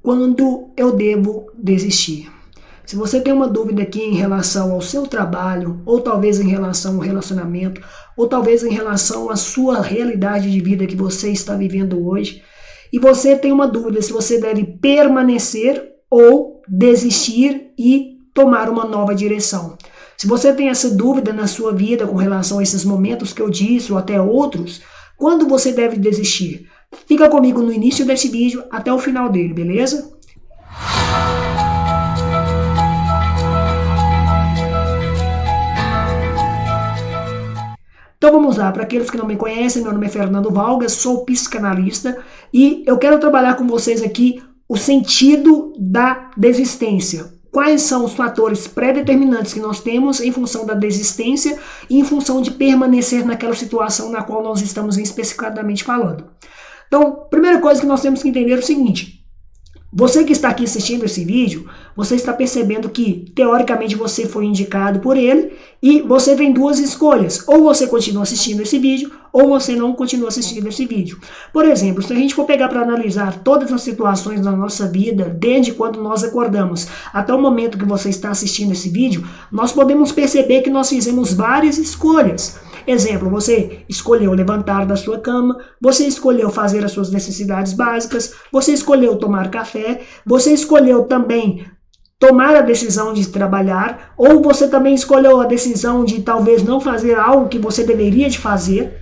Quando eu devo desistir? Se você tem uma dúvida aqui em relação ao seu trabalho, ou talvez em relação ao relacionamento, ou talvez em relação à sua realidade de vida que você está vivendo hoje, e você tem uma dúvida se você deve permanecer ou desistir e tomar uma nova direção. Se você tem essa dúvida na sua vida com relação a esses momentos que eu disse ou até outros, quando você deve desistir? Fica comigo no início desse vídeo até o final dele, beleza? Então vamos lá, para aqueles que não me conhecem, meu nome é Fernando Valgas, sou psicanalista e eu quero trabalhar com vocês aqui o sentido da desistência. Quais são os fatores pré-determinantes que nós temos em função da desistência e em função de permanecer naquela situação na qual nós estamos especificadamente falando. Então, primeira coisa que nós temos que entender é o seguinte: você que está aqui assistindo esse vídeo, você está percebendo que, teoricamente, você foi indicado por ele e você tem duas escolhas. Ou você continua assistindo esse vídeo, ou você não continua assistindo esse vídeo. Por exemplo, se a gente for pegar para analisar todas as situações da nossa vida, desde quando nós acordamos até o momento que você está assistindo esse vídeo, nós podemos perceber que nós fizemos várias escolhas. Exemplo, você escolheu levantar da sua cama, você escolheu fazer as suas necessidades básicas, você escolheu tomar café, você escolheu também tomar a decisão de trabalhar, ou você também escolheu a decisão de talvez não fazer algo que você deveria de fazer.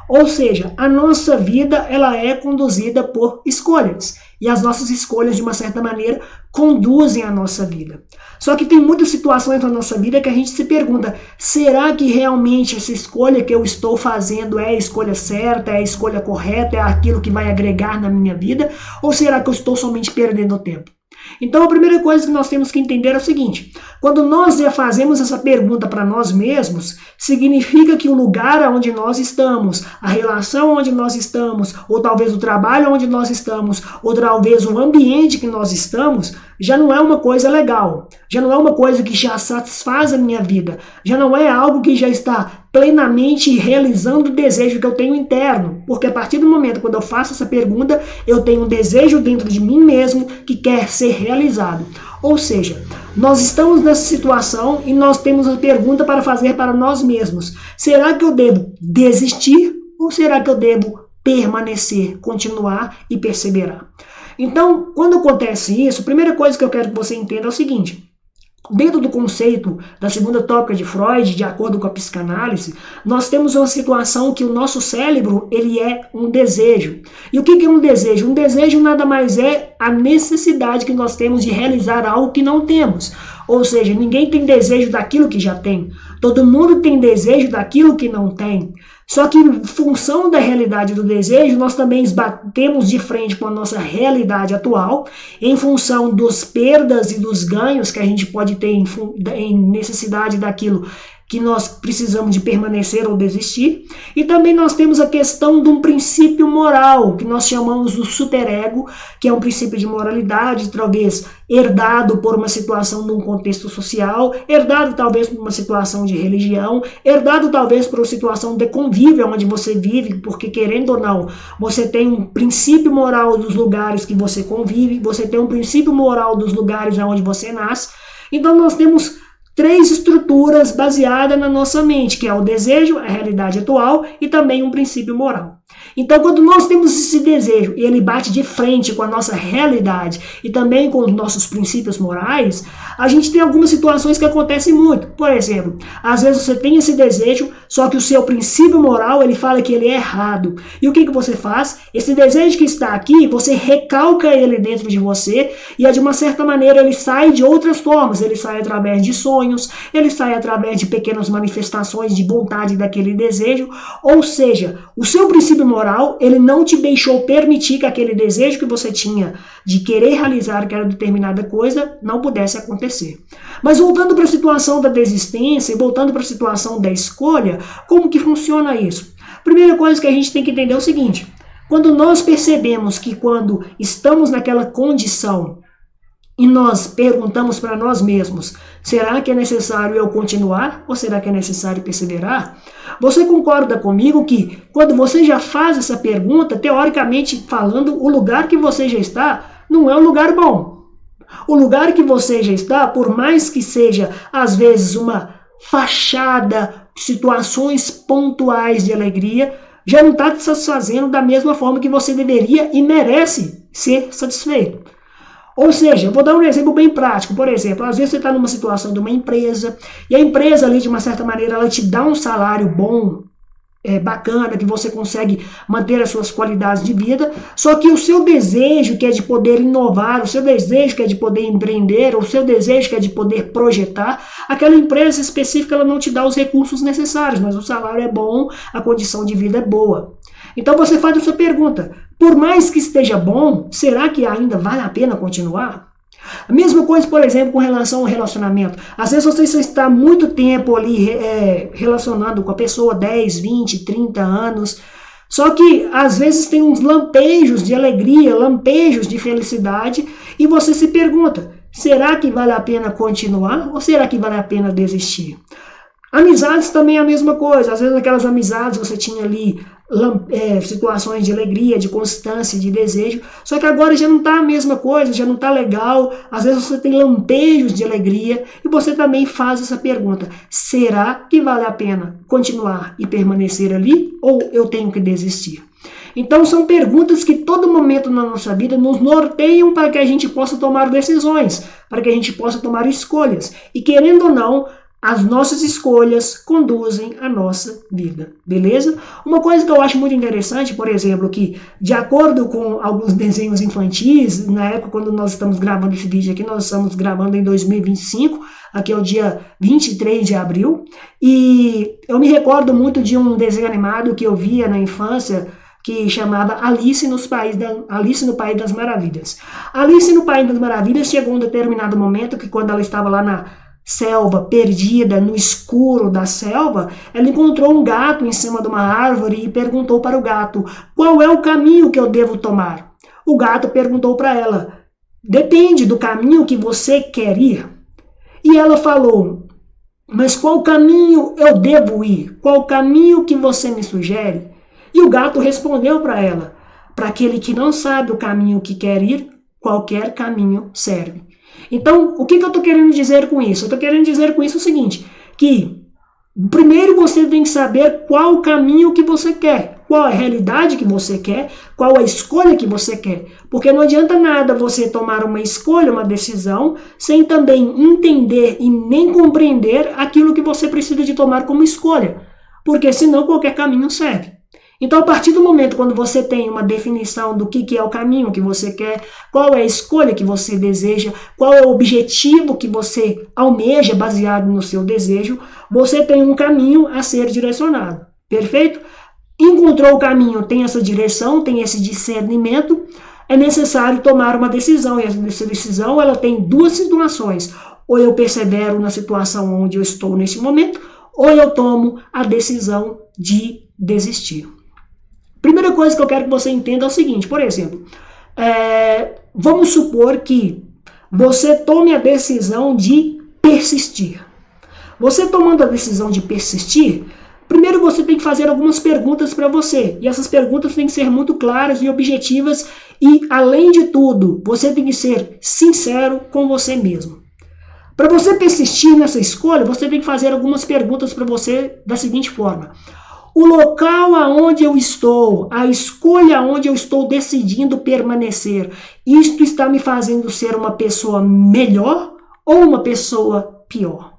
Ou seja, a nossa vida ela é conduzida por escolhas. E as nossas escolhas, de uma certa maneira, conduzem a nossa vida. Só que tem muitas situações na nossa vida que a gente se pergunta: será que realmente essa escolha que eu estou fazendo é a escolha certa, é a escolha correta, é aquilo que vai agregar na minha vida? Ou será que eu estou somente perdendo tempo? Então a primeira coisa que nós temos que entender é o seguinte: quando nós já fazemos essa pergunta para nós mesmos, significa que o lugar onde nós estamos, a relação onde nós estamos, ou talvez o trabalho onde nós estamos, ou talvez o ambiente que nós estamos, já não é uma coisa legal, já não é uma coisa que já satisfaz a minha vida, já não é algo que já está plenamente realizando o desejo que eu tenho interno, porque a partir do momento quando eu faço essa pergunta, eu tenho um desejo dentro de mim mesmo que quer ser realizado. Ou seja, nós estamos nessa situação e nós temos a pergunta para fazer para nós mesmos: será que eu devo desistir ou será que eu devo permanecer, continuar e perseverar? Então, quando acontece isso, a primeira coisa que eu quero que você entenda é o seguinte: dentro do conceito da segunda tópica de Freud, de acordo com a psicanálise, nós temos uma situação que o nosso cérebro ele é um desejo. E o que é um desejo? Um desejo nada mais é a necessidade que nós temos de realizar algo que não temos. Ou seja, ninguém tem desejo daquilo que já tem. Todo mundo tem desejo daquilo que não tem. Só que em função da realidade do desejo, nós também batemos de frente com a nossa realidade atual, em função dos perdas e dos ganhos que a gente pode ter em necessidade daquilo que nós precisamos de permanecer ou desistir. E também nós temos a questão de um princípio moral, que nós chamamos do superego, que é um princípio de moralidade, talvez herdado por uma situação num contexto social, herdado talvez por uma situação de religião, herdado talvez por uma situação de convívio onde você vive, porque querendo ou não, você tem um princípio moral dos lugares que você convive, você tem um princípio moral dos lugares onde você nasce. Então nós temos três estruturas baseadas na nossa mente, que é o desejo, a realidade atual e também um princípio moral. Então, quando nós temos esse desejo e ele bate de frente com a nossa realidade e também com os nossos princípios morais, a gente tem algumas situações que acontecem muito. Por exemplo, às vezes você tem esse desejo, só que o seu princípio moral ele fala que ele é errado. E o que você faz? Esse desejo que está aqui, você recalca ele dentro de você e de uma certa maneira ele sai de outras formas. Ele sai através de sonhos, ele sai através de pequenas manifestações de vontade daquele desejo. Ou seja, o seu princípio moral, ele não te deixou permitir que aquele desejo que você tinha de querer realizar aquela determinada coisa não pudesse acontecer. Mas voltando para a situação da desistência e voltando para a situação da escolha, como que funciona isso? Primeira coisa que a gente tem que entender é o seguinte: quando nós percebemos que quando estamos naquela condição e nós perguntamos para nós mesmos, será que é necessário eu continuar ou será que é necessário perseverar? Você concorda comigo que quando você já faz essa pergunta, teoricamente falando, o lugar que você já está não é um lugar bom. O lugar que você já está, por mais que seja, às vezes, uma fachada, situações pontuais de alegria, já não está te satisfazendo da mesma forma que você deveria e merece ser satisfeito. Ou seja, eu vou dar um exemplo bem prático. Por exemplo, às vezes você está numa situação de uma empresa, e a empresa ali, de uma certa maneira, ela te dá um salário bom, bacana, que você consegue manter as suas qualidades de vida, só que o seu desejo, que é de poder inovar, o seu desejo, que é de poder empreender, o seu desejo, que é de poder projetar, aquela empresa específica, ela não te dá os recursos necessários, mas o salário é bom, a condição de vida é boa. Então você faz essa pergunta, por mais que esteja bom, será que ainda vale a pena continuar? A mesma coisa, por exemplo, com relação ao relacionamento. Às vezes você está muito tempo ali relacionando com a pessoa, 10, 20, 30 anos, só que às vezes tem uns lampejos de alegria, lampejos de felicidade, e você se pergunta, será que vale a pena continuar ou será que vale a pena desistir? Amizades também é a mesma coisa. Às vezes aquelas amizades você tinha ali situações de alegria, de constância, de desejo, só que agora já não está a mesma coisa, já não está legal. Às vezes você tem lampejos de alegria e você também faz essa pergunta, será que vale a pena continuar e permanecer ali ou eu tenho que desistir? Então são perguntas que todo momento na nossa vida nos norteiam para que a gente possa tomar decisões, para que a gente possa tomar escolhas. E querendo ou não, as nossas escolhas conduzem a nossa vida, beleza? Uma coisa que eu acho muito interessante, por exemplo, que de acordo com alguns desenhos infantis, na época quando nós estamos gravando esse vídeo aqui, nós estamos gravando em 2025, aqui é o dia 23 de abril, e eu me recordo muito de um desenho animado que eu via na infância, que chamava Alice no País das Maravilhas. Alice no País das Maravilhas chegou um determinado momento que quando ela estava lá na selva, perdida no escuro da selva, ela encontrou um gato em cima de uma árvore e perguntou para o gato, qual é o caminho que eu devo tomar? O gato perguntou para ela, depende do caminho que você quer ir. E ela falou, mas qual caminho eu devo ir? Qual caminho que você me sugere? E o gato respondeu para ela, para aquele que não sabe o caminho que quer ir, qualquer caminho serve. Então, o que eu estou querendo dizer com isso? Eu estou querendo dizer com isso o seguinte, que primeiro você tem que saber qual o caminho que você quer, qual a realidade que você quer, qual a escolha que você quer. Porque não adianta nada você tomar uma escolha, uma decisão, sem também entender e nem compreender aquilo que você precisa de tomar como escolha. Porque senão qualquer caminho serve. Então, a partir do momento quando você tem uma definição do que é o caminho que você quer, qual é a escolha que você deseja, qual é o objetivo que você almeja baseado no seu desejo, você tem um caminho a ser direcionado. Perfeito? Encontrou o caminho, tem essa direção, tem esse discernimento, é necessário tomar uma decisão. E essa decisão ela tem duas situações. Ou eu persevero na situação onde eu estou neste momento, ou eu tomo a decisão de desistir. Primeira coisa que eu quero que você entenda é o seguinte, por exemplo, vamos supor que você tome a decisão de persistir. Você tomando a decisão de persistir, primeiro você tem que fazer algumas perguntas para você. E essas perguntas têm que ser muito claras e objetivas. E, além de tudo, você tem que ser sincero com você mesmo. Para você persistir nessa escolha, você tem que fazer algumas perguntas para você da seguinte forma. O local aonde eu estou, a escolha aonde eu estou decidindo permanecer, isto está me fazendo ser uma pessoa melhor ou uma pessoa pior?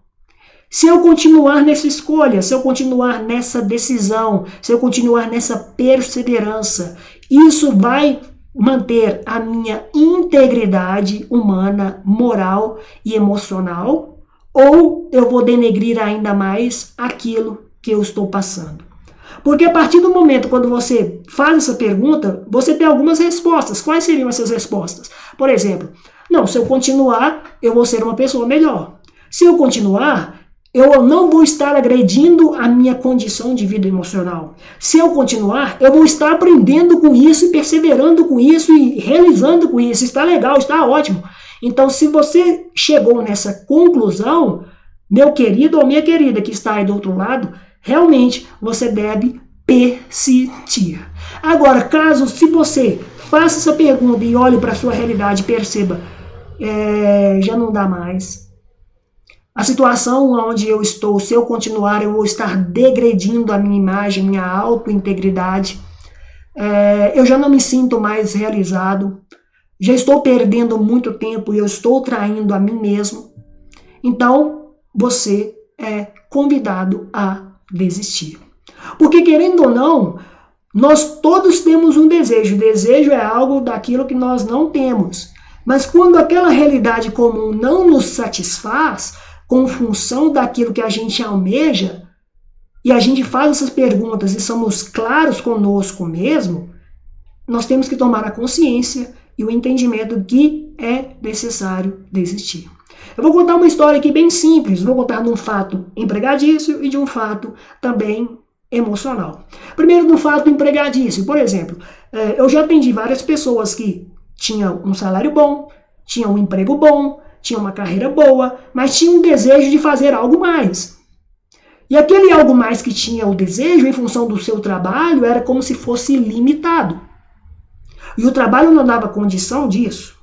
Se eu continuar nessa escolha, se eu continuar nessa decisão, se eu continuar nessa perseverança, isso vai manter a minha integridade humana, moral e emocional, ou eu vou denegrir ainda mais aquilo que eu estou passando? Porque a partir do momento quando você faz essa pergunta, você tem algumas respostas. Quais seriam essas respostas? Por exemplo, não, se eu continuar, eu vou ser uma pessoa melhor. Se eu continuar, eu não vou estar agredindo a minha condição de vida emocional. Se eu continuar, eu vou estar aprendendo com isso e perseverando com isso e realizando com isso. Está legal, está ótimo. Então, se você chegou nessa conclusão, meu querido ou minha querida que está aí do outro lado, realmente você deve persistir. Agora, se você Faça essa pergunta e olhe para a sua realidade e perceba, já não dá mais. A situação onde eu estou, se eu continuar, eu vou estar degredindo a minha imagem, minha autointegridade. Eu já não me sinto mais realizado. Já estou perdendo muito tempo e eu estou traindo a mim mesmo. Então, você é convidado a desistir. Porque, querendo ou não, nós todos temos um desejo. O desejo é algo daquilo que nós não temos. Mas quando aquela realidade comum não nos satisfaz, com função daquilo que a gente almeja, e a gente faz essas perguntas e somos claros conosco mesmo, nós temos que tomar a consciência e o entendimento que é necessário desistir. Eu vou contar uma história aqui bem simples, vou contar de um fato empregatício e de um fato também emocional. Primeiro, do fato empregatício. Por exemplo, eu já atendi várias pessoas que tinham um salário bom, tinham um emprego bom, tinham uma carreira boa, mas tinham um desejo de fazer algo mais. E aquele algo mais que tinha o desejo, em função do seu trabalho, era como se fosse limitado. E o trabalho não dava condição disso.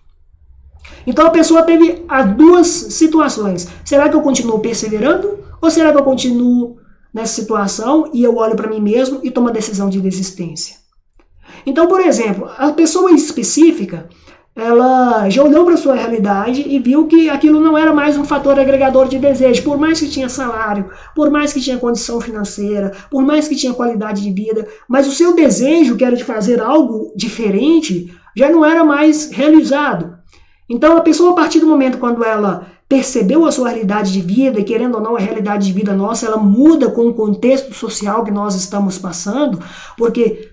Então a pessoa teve as duas situações. Será que eu continuo perseverando? Ou será que eu continuo nessa situação e eu olho para mim mesmo e tomo a decisão de desistência? Então, por exemplo, a pessoa específica, ela já olhou para a sua realidade e viu que aquilo não era mais um fator agregador de desejo. Por mais que tinha salário, por mais que tinha condição financeira, por mais que tinha qualidade de vida, mas o seu desejo, que era de fazer algo diferente, já não era mais realizado. Então a pessoa, a partir do momento quando ela percebeu a sua realidade de vida, e querendo ou não a realidade de vida nossa, ela muda com o contexto social que nós estamos passando, porque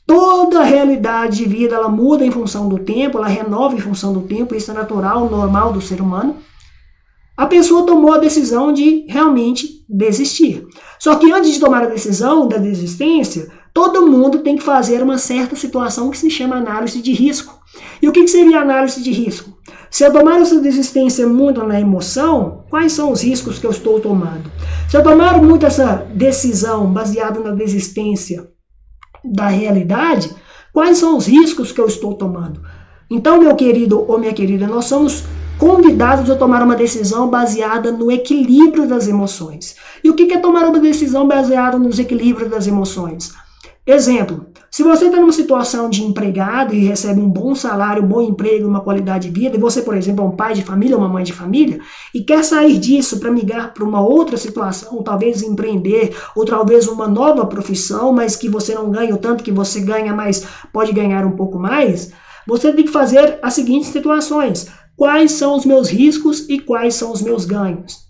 toda a realidade de vida ela muda em função do tempo, ela renova em função do tempo, isso é natural, normal do ser humano. A pessoa tomou a decisão de realmente desistir. Só que antes de tomar a decisão da desistência, todo mundo tem que fazer uma certa situação que se chama análise de risco. E o que seria análise de risco? Se eu tomar essa desistência muito na emoção, quais são os riscos que eu estou tomando? Se eu tomar muito essa decisão baseada na desistência da realidade, quais são os riscos que eu estou tomando? Então, meu querido ou minha querida, nós somos convidados a tomar uma decisão baseada no equilíbrio das emoções. E o que é tomar uma decisão baseada nos equilíbrios das emoções? Exemplo, se você está numa situação de empregado e recebe um bom salário, um bom emprego, uma qualidade de vida, e você, por exemplo, é um pai de família, uma mãe de família, e quer sair disso para migrar para uma outra situação, talvez empreender, ou talvez uma nova profissão, mas que você não ganha o tanto que você ganha, mas pode ganhar um pouco mais, você tem que fazer as seguintes situações. Quais são os meus riscos e quais são os meus ganhos?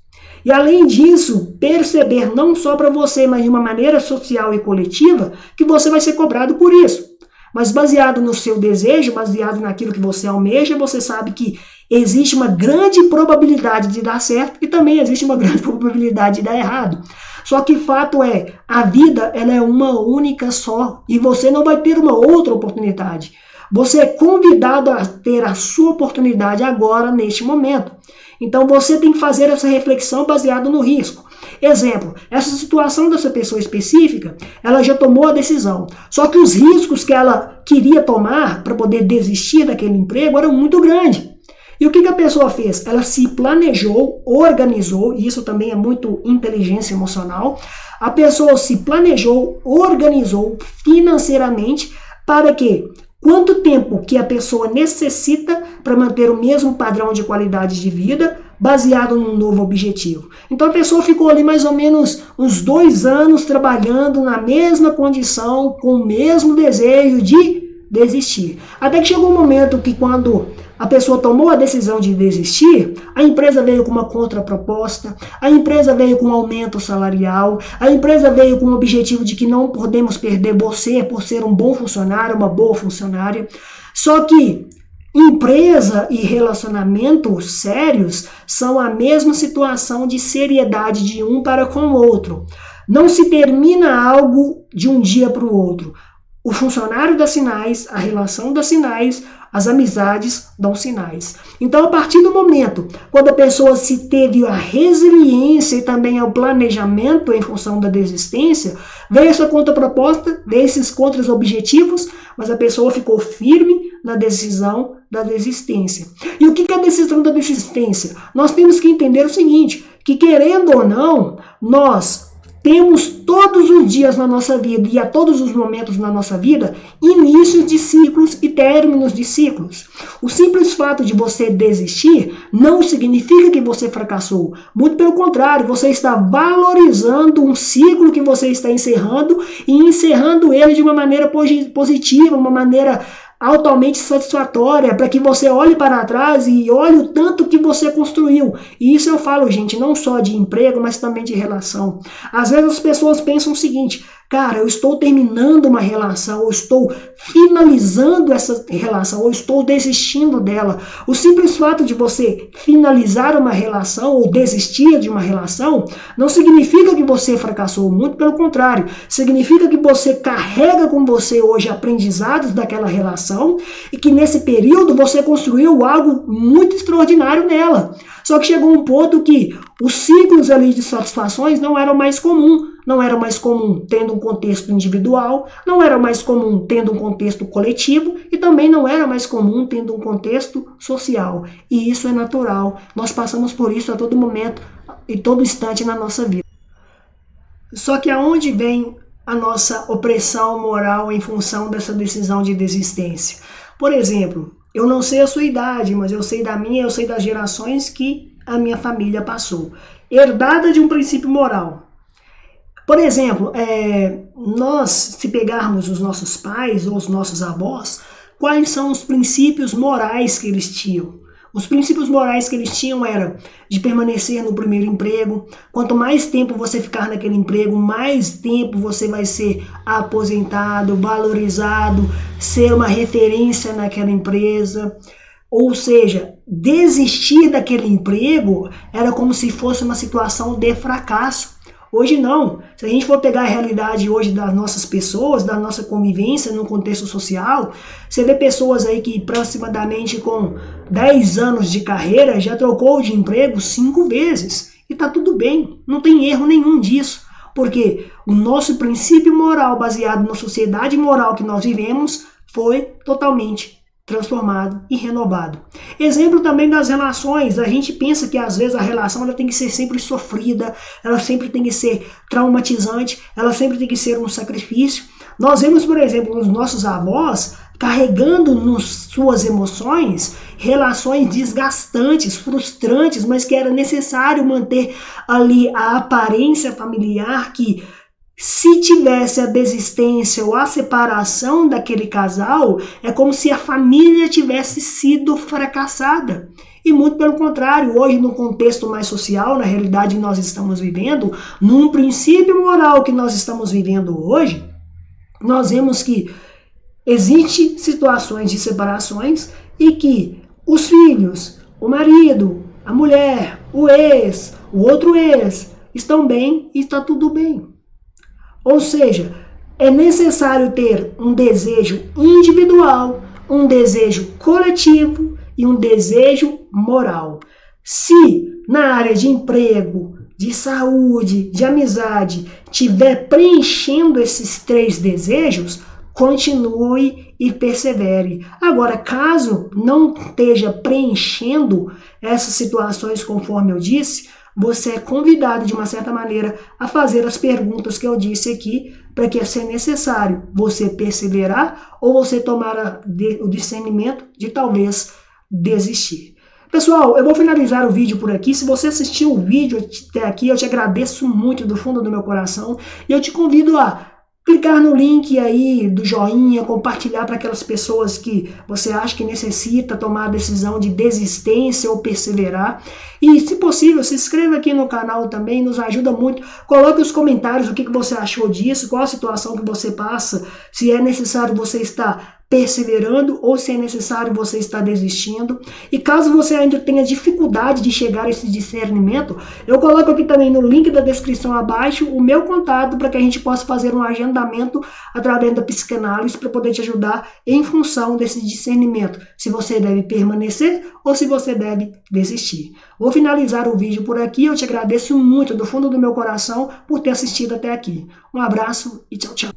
E além disso, perceber não só para você, mas de uma maneira social e coletiva, que você vai ser cobrado por isso. Mas baseado no seu desejo, baseado naquilo que você almeja, você sabe que existe uma grande probabilidade de dar certo e também existe uma grande probabilidade de dar errado. Só que o fato é, a vida ela é uma única só e você não vai ter uma outra oportunidade. Você é convidado a ter a sua oportunidade agora, neste momento. Então você tem que fazer essa reflexão baseada no risco. Exemplo, essa situação dessa pessoa específica, ela já tomou a decisão. Só que os riscos que ela queria tomar para poder desistir daquele emprego eram muito grandes. E o que a pessoa fez? Ela se planejou, organizou, e isso também é muito inteligência emocional. A pessoa se planejou, organizou financeiramente para que quanto tempo que a pessoa necessita para manter o mesmo padrão de qualidade de vida baseado num novo objetivo. Então a pessoa ficou ali mais ou menos uns 2 anos trabalhando na mesma condição, com o mesmo desejo de desistir. Até que chegou um momento que quando a pessoa tomou a decisão de desistir, a empresa veio com uma contraproposta, a empresa veio com um aumento salarial, a empresa veio com o objetivo de que não podemos perder você por ser um bom funcionário, uma boa funcionária. Só que empresa e relacionamentos sérios são a mesma situação de seriedade de um para com o outro. Não se termina algo de um dia para o outro. O funcionário dá sinais, a relação dá sinais, as amizades dão sinais. Então, a partir do momento, quando a pessoa se teve a resiliência e também o planejamento em função da desistência, veio essa contraproposta, veio esses contras objetivos, mas a pessoa ficou firme na decisão da desistência. E o que é a decisão da desistência? Nós temos que entender o seguinte, que querendo ou não, nós temos todos os dias na nossa vida e a todos os momentos na nossa vida inícios de ciclos e términos de ciclos. O simples fato de você desistir não significa que você fracassou. Muito pelo contrário, você está valorizando um ciclo que você está encerrando e encerrando ele de uma maneira positiva, uma maneira altamente satisfatória, para que você olhe para trás e olhe o tanto que você construiu. E isso eu falo, gente, não só de emprego, mas também de relação. Às vezes as pessoas pensam o seguinte, cara, eu estou terminando uma relação, eu estou finalizando essa relação, ou estou desistindo dela. O simples fato de você finalizar uma relação ou desistir de uma relação não significa que você fracassou, muito pelo contrário. Significa que você carrega com você hoje aprendizados daquela relação e que nesse período você construiu algo muito extraordinário nela. Só que chegou um ponto que os ciclos ali de satisfações não eram mais comum. Não era mais comum tendo um contexto individual, não era mais comum tendo um contexto coletivo e também não era mais comum tendo um contexto social. E isso é natural. Nós passamos por isso a todo momento e todo instante na nossa vida. Só que aonde vem a nossa opressão moral em função dessa decisão de desistência? Por exemplo, eu não sei a sua idade, mas eu sei da minha, eu sei das gerações que a minha família passou. Herdada de um princípio moral. Por exemplo, nós, se pegarmos os nossos pais ou os nossos avós, quais são os princípios morais que eles tinham? Os princípios morais que eles tinham eram de permanecer no primeiro emprego. Quanto mais tempo você ficar naquele emprego, mais tempo você vai ser aposentado, valorizado, ser uma referência naquela empresa. Ou seja, desistir daquele emprego era como se fosse uma situação de fracasso. Hoje não. Se a gente for pegar a realidade hoje das nossas pessoas, da nossa convivência no contexto social, você vê pessoas aí que aproximadamente com 10 anos de carreira já trocou de emprego 5 vezes. E tá tudo bem, não tem erro nenhum disso. Porque o nosso princípio moral baseado na sociedade moral que nós vivemos foi totalmente transformado e renovado. Exemplo também das relações. A gente pensa que às vezes a relação ela tem que ser sempre sofrida, ela sempre tem que ser traumatizante, ela sempre tem que ser um sacrifício. Nós vemos, por exemplo, os nossos avós carregando nas suas emoções relações desgastantes, frustrantes, mas que era necessário manter ali a aparência familiar que se tivesse a desistência ou a separação daquele casal, é como se a família tivesse sido fracassada. E muito pelo contrário, hoje no contexto mais social, na realidade que nós estamos vivendo, num princípio moral que nós estamos vivendo hoje, nós vemos que existem situações de separações e que os filhos, o marido, a mulher, o ex, o outro ex, estão bem e está tudo bem. Ou seja, é necessário ter um desejo individual, um desejo coletivo e um desejo moral. Se na área de emprego, de saúde, de amizade, tiver preenchendo esses 3 desejos, continue e persevere. Agora, caso não esteja preenchendo essas situações conforme eu disse, você é convidado de uma certa maneira a fazer as perguntas que eu disse aqui, para que se necessário você perseverar ou você tomar o discernimento de talvez desistir. Pessoal, eu vou finalizar o vídeo por aqui. Se você assistiu o vídeo até aqui, eu te agradeço muito do fundo do meu coração e eu te convido a clicar no link aí do joinha, compartilhar para aquelas pessoas que você acha que necessita tomar a decisão de desistência ou perseverar. E, se possível, se inscreva aqui no canal também, nos ajuda muito. Coloque nos comentários o que você achou disso, qual a situação que você passa, se é necessário você estar perseverando ou se é necessário você estar desistindo. E caso você ainda tenha dificuldade de chegar a esse discernimento, eu coloco aqui também no link da descrição abaixo o meu contato para que a gente possa fazer um agendamento através da psicanálise para poder te ajudar em função desse discernimento, se você deve permanecer ou se você deve desistir. Vou finalizar o vídeo por aqui, eu te agradeço muito do fundo do meu coração por ter assistido até aqui. Um abraço e tchau, tchau.